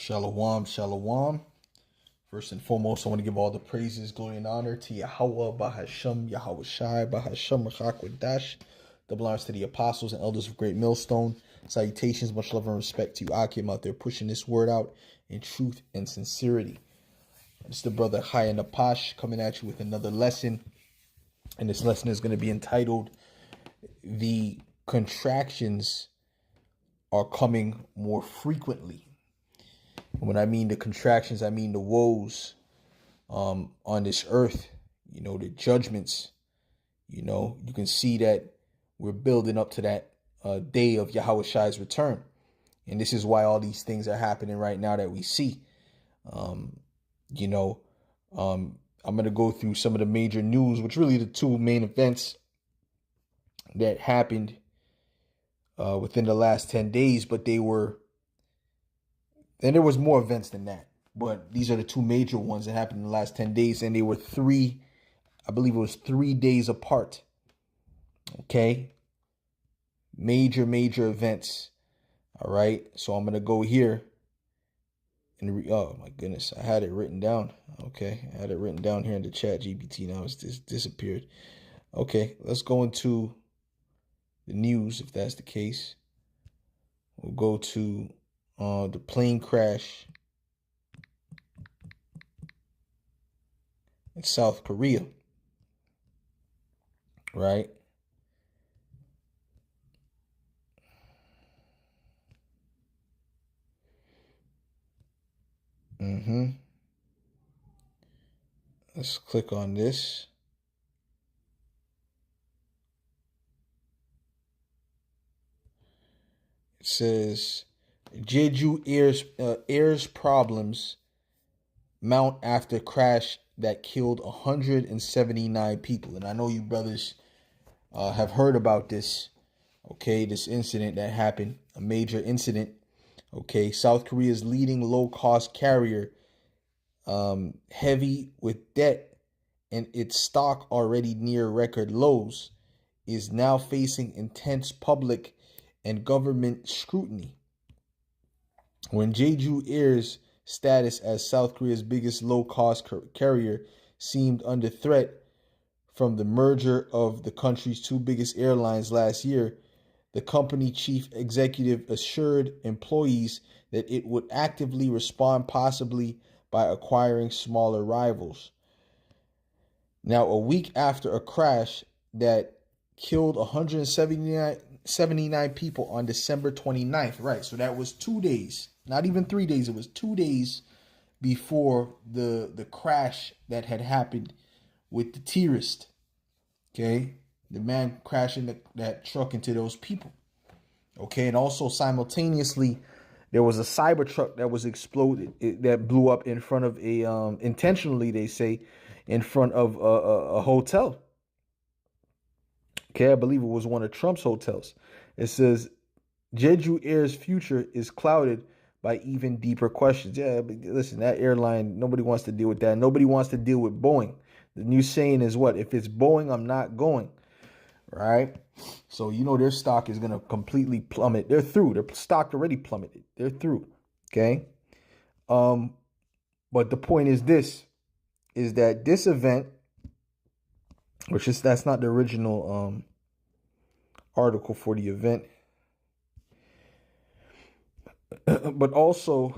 Shalom, shalom. First and foremost, I want to give all the praises, glory, and honor to Yahweh, Bahashem, Yahweh Shai, Bahashem, Rachak, double honors to the apostles and elders of Great Millstone. Salutations, much love and respect to you, Akim, out there pushing this word out in truth and sincerity. It's the brother Chaya Napash coming at you with another lesson. And this lesson is going to be entitled, The Contractions Are Coming More Frequently. And when I mean the contractions, I mean the woes on this earth, the judgments. You can see that we're building up to that day of Yahweh Shai's return. And this is why all these things are happening right now that we see. I'm going to go through some of the major news, which really the two main events that happened within the last 10 days, but and there was more events than that, but these are the two major ones that happened in the last 10 days. And they were I believe it was 3 days apart. Okay. Major events. All right. So I'm going to go here and oh my goodness. I had it written down. Okay. I had it written down here in the chat GPT. Now it's disappeared. Okay. Let's go into the news. If that's the case, we'll go to the plane crash in South Korea, right? Let's click on this. It says Jeju Air's problems mount after crash that killed 179 people. And I know you brothers have heard about this. Okay, this incident that happened, a major incident. Okay, South Korea's leading low-cost carrier, heavy with debt and its stock already near record lows, is now facing intense public and government scrutiny. When Jeju Air's status as South Korea's biggest low-cost carrier seemed under threat from the merger of the country's two biggest airlines last year, the company chief executive assured employees that it would actively respond, possibly by acquiring smaller rivals. Now, a week after a crash that killed 179 people on December 29th, right? So that was 2 days, not even 3 days. It was 2 days before the crash that had happened with the terrorist. Okay, the man crashing that truck into those people. Okay, and also simultaneously, there was a cyber truck that was exploded, that blew up in front of intentionally, they say, in front of a hotel. Okay, I believe it was one of Trump's hotels. It says Jeju Air's future is clouded by even deeper questions. Yeah, but listen, that airline, nobody wants to deal with that. Nobody wants to deal with Boeing. The new saying is what? If it's Boeing, I'm not going. Right? So, their stock is going to completely plummet. They're through. Their stock already plummeted. They're through. Okay? But the point is that this event, that's not the original article for the event, but also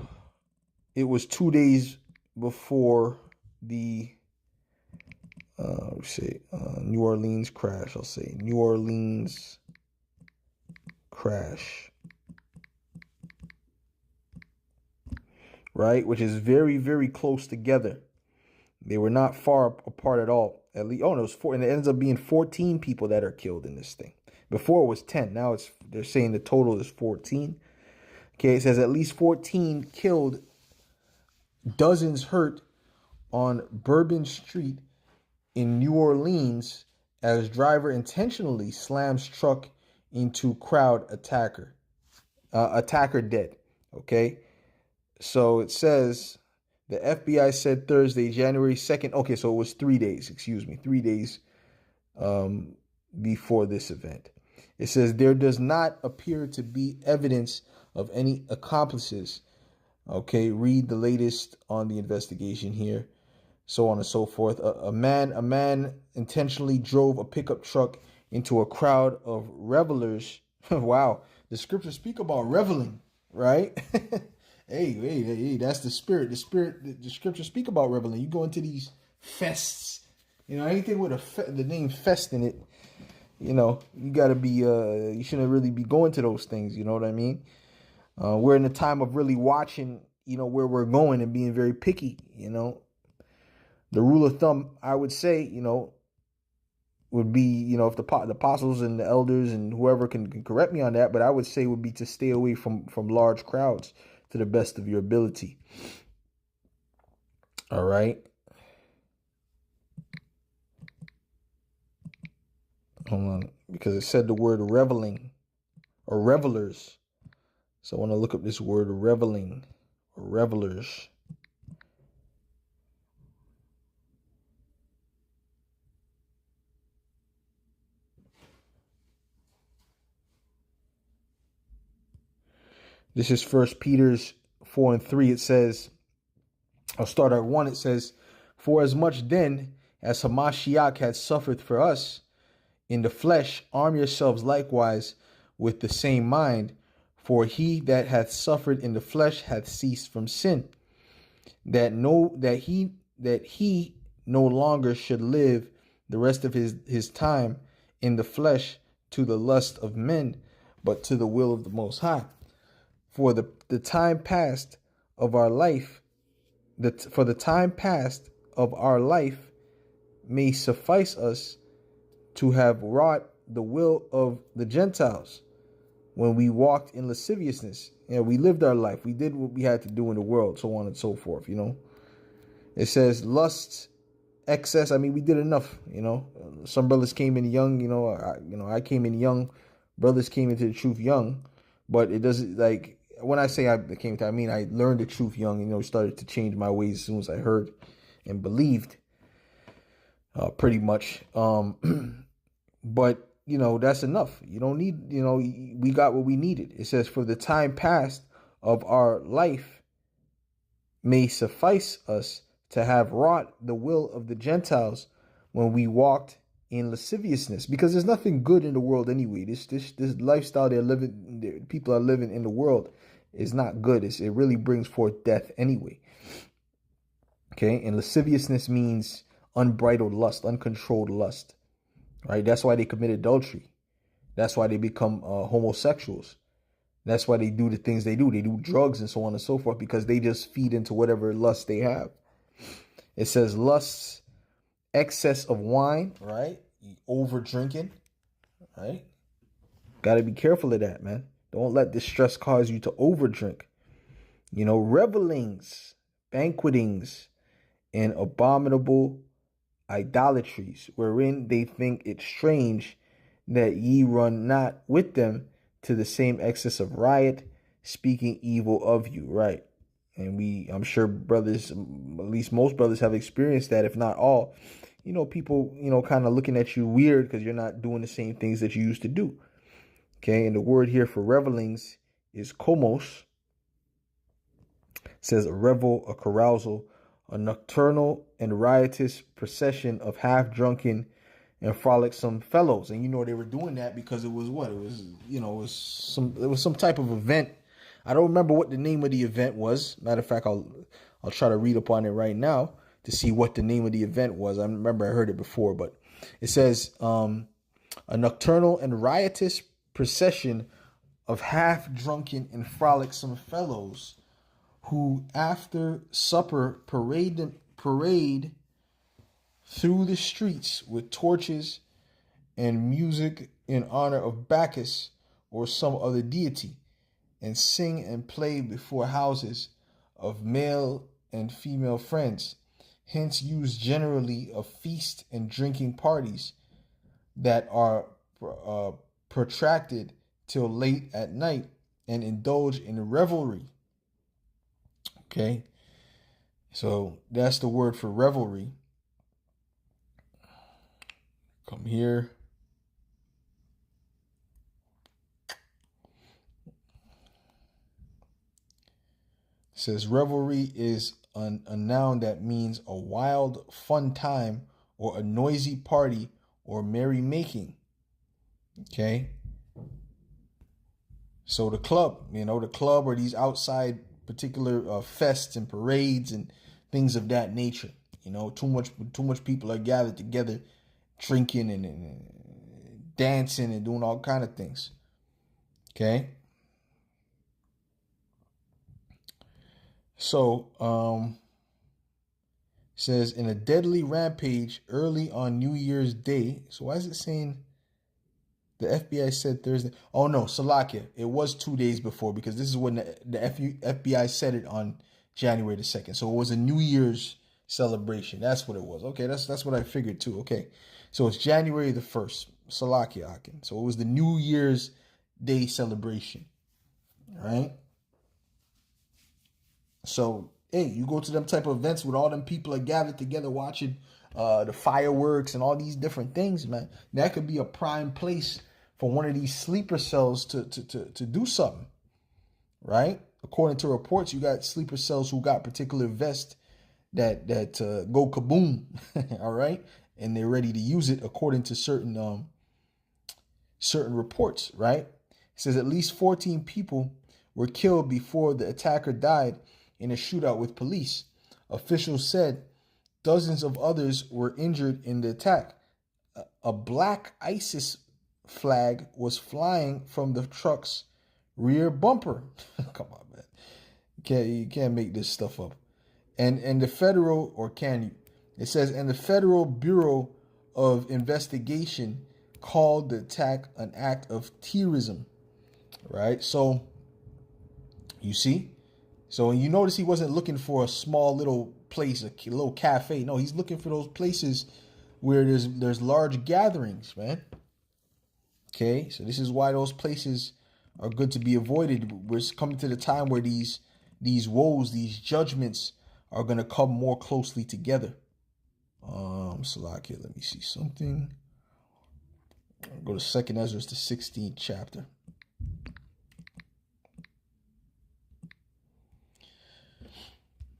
it was 2 days before the New Orleans crash. I'll say New Orleans crash, right? Which is very, very close together. They were not far apart at all. At least, it was 4, and it ends up being 14 people that are killed in this thing. Before it was 10. Now they're saying the total is 14. Okay, it says at least 14 killed, dozens hurt on Bourbon Street in New Orleans as driver intentionally slams truck into crowd. Attacker dead. Okay, so it says the FBI said Thursday, January 2nd. Okay, so it was 3 days. 3 days before this event. It says there does not appear to be evidence of any accomplices Okay, read the latest on the investigation here, so on and so forth. A man intentionally drove a pickup truck into a crowd of revelers. Wow, the scriptures speak about reveling, right? Hey, that's the spirit. The scriptures speak about reveling. You go into these fests, anything with the name fest in it. You got to be. You shouldn't really be going to those things. You know what I mean? We're in a time of really watching, where we're going and being very picky. The rule of thumb, I would say, would be, if the apostles and the elders and whoever can correct me on that, but I would say would be to stay away from large crowds to the best of your ability. All right. Hold on, because it said the word reveling or revelers. So I want to look up this word reveling or revelers. This is First Peter's 4:3. It says, I'll start at 1. It says, "For as much then as Hamashiach had suffered for us in the flesh, arm yourselves likewise with the same mind. For he that hath suffered in the flesh hath ceased from sin, that he no longer should live the rest of his time in the flesh to the lust of men, but to the will of the Most High. For the time past of our life, the time past of our life may suffice us to have wrought the will of the Gentiles when we walked in lasciviousness. We lived our life. We did what we had to do in the world, so on and so forth. It says lust, excess. I mean, we did enough. Some brothers came in young. I came in young. Brothers came into the truth young, but it doesn't like. When I say I came to, I mean I learned the truth young. Started to change my ways as soon as I heard and believed. Pretty much. But that's enough. You don't need. We got what we needed. It says, "For the time past of our life may suffice us to have wrought the will of the Gentiles when we walked in lasciviousness," because there's nothing good in the world anyway. This lifestyle people are living in the world is not good. It really brings forth death anyway. Okay, and lasciviousness means unbridled lust, uncontrolled lust. Right? That's why they commit adultery. That's why they become homosexuals. That's why they do the things they do. They do drugs and so on and so forth, because they just feed into whatever lust they have. It says lusts, excess of wine, right? Over drinking, right? Got to be careful of that, man. Don't let distress cause you to overdrink. Revelings, banquetings, and abominable idolatries, wherein they think it strange that ye run not with them to the same excess of riot, speaking evil of you. Right. And I'm sure brothers, at least most brothers, have experienced that, if not all. People, kind of looking at you weird because you're not doing the same things that you used to do. Okay. And the word here for revelings is komos. It says a revel, a carousal, a nocturnal and riotous procession of half-drunken and frolicsome fellows. And they were doing that because it was what? It was, it was some type of event. I don't remember what the name of the event was. Matter of fact, I'll try to read up on it right now to see what the name of the event was. I remember I heard it before, but it says a nocturnal and riotous procession of half-drunken and frolicsome fellows who after supper parade through the streets with torches and music in honor of Bacchus or some other deity, and sing and play before houses of male and female friends, hence used generally of feast and drinking parties that are protracted till late at night, and indulge in revelry. Okay, so that's the word for revelry. Come here. says revelry is a noun that means a wild, fun time or a noisy party or merry making. Okay. So the club, the club or these outside particular fests and parades and things of that nature. Too much people are gathered together, drinking and dancing and doing all kind of things. Okay. So, says in a deadly rampage early on New Year's Day. So why is it saying the FBI said Thursday? Oh no, Salakia. It was 2 days before because this is when the FBI said it on January the 2nd. So it was a New Year's celebration. That's what it was. Okay, that's what I figured too. Okay. So it's January the 1st. Salakia Akin. So it was the New Year's Day celebration. All right. So, hey, you go to them type of events with all them people are gathered together watching the fireworks and all these different things, man. That could be a prime place for one of these sleeper cells to do something, right? According to reports, you got sleeper cells who got particular vests that go kaboom, all right, and they're ready to use it according to certain reports, right? It says at least 14 people were killed before the attacker died in a shootout with police. Officials said dozens of others were injured in the attack. A black ISIS flag was flying from the truck's rear bumper. Come on, man. You can't make this stuff up. And the federal, or can you? It says, and the Federal Bureau of Investigation called the attack an act of terrorism. Right? So, you see? So you notice he wasn't looking for a small little place, a little cafe. No, he's looking for those places where there's large gatherings, man. Okay, so this is why those places are good to be avoided. We're coming to the time where these woes, these judgments are going to come more closely together. Salakia, let me see something. I'll go to 2nd Ezra, the 16th chapter.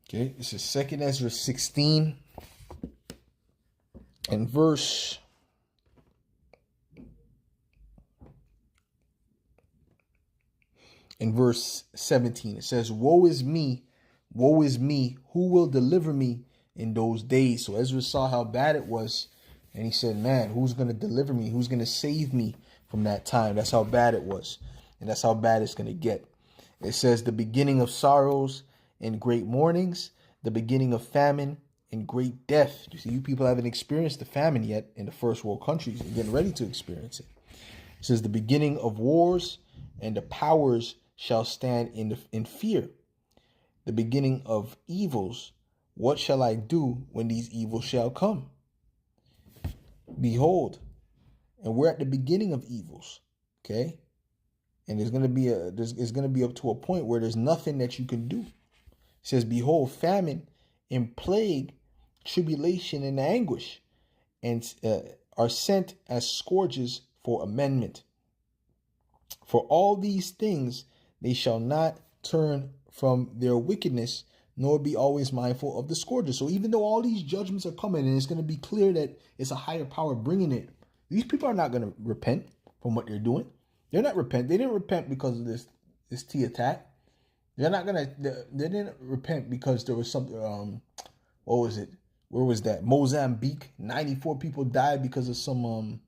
Okay, this is 2nd Ezra 16 and verse 17. It says, woe is me, who will deliver me in those days? So Ezra saw how bad it was, and he said, man, who's going to deliver me? Who's going to save me from that time? That's how bad it was, and that's how bad it's going to get. It says, the beginning of sorrows and great mournings, the beginning of famine and great death. You see, you people haven't experienced the famine yet in the first world countries. You're getting ready to experience it. It says, the beginning of wars, and the powers shall stand in fear. The beginning of evils, what shall I do when these evils shall come? Behold, and we're at the beginning of evils, okay? And it's going to be up to a point where there's nothing that you can do. It says, behold, famine and plague, tribulation and anguish, and are sent as scourges for amendment. For all these things they shall not turn from their wickedness, nor be always mindful of the scourges. So even though all these judgments are coming, and it's going to be clear that it's a higher power bringing it, these people are not going to repent from what they're doing. They're not repent. They didn't repent because of this T attack. They're not gonna. They didn't repent because there was something. What was it? Where was that? Mozambique. 94 people died because of some.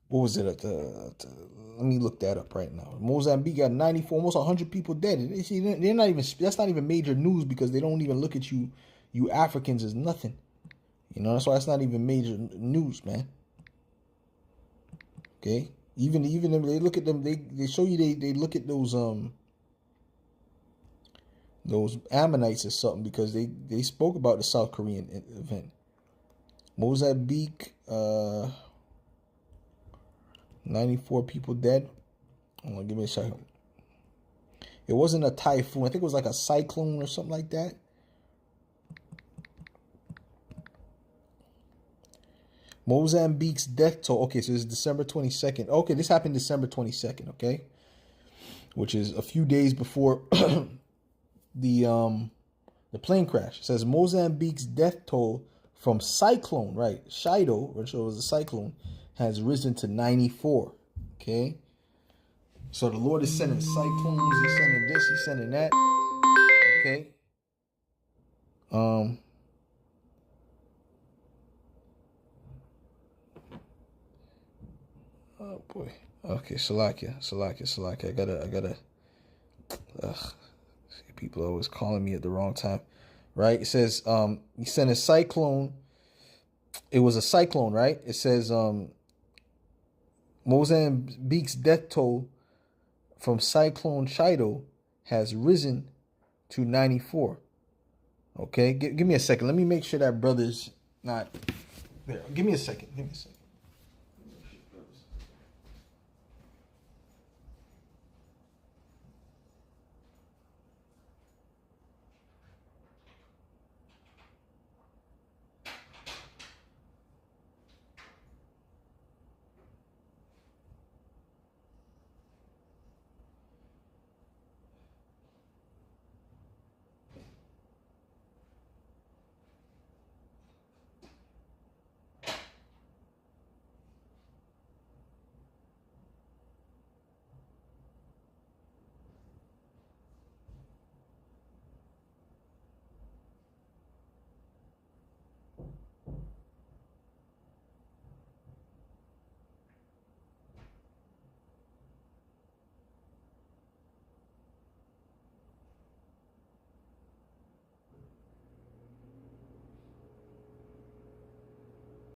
What was it? Let me look that up right now. Mozambique got 94, almost 100 people dead. And see, they're not even. That's not even major news because they don't even look at you Africans as nothing. That's why it's not even major news, man. Okay. Even if they look at them, they show you they look at those Ammonites or something because they spoke about the South Korean event. Mozambique, 94 people dead. Hold on, give me a second. It wasn't a typhoon. I think it was like a cyclone or something like that. Mozambique's death toll. Okay, so this is December 22nd. Okay, this happened December 22nd, okay? Which is a few days before the plane crash. It says Mozambique's death toll from cyclone, right? Shido, which was a cyclone, has risen to 94. Okay. So the Lord is sending cyclones, he's sending this, he's sending that. Okay. Oh boy. Okay, Salakia. I gotta people are always calling me at the wrong time. Right? It says he sent a cyclone. It was a cyclone, right? It says Mozambique's death toll from Cyclone Chido has risen to 94. Okay, give me a second. Let me make sure that brother's not there. Give me a second.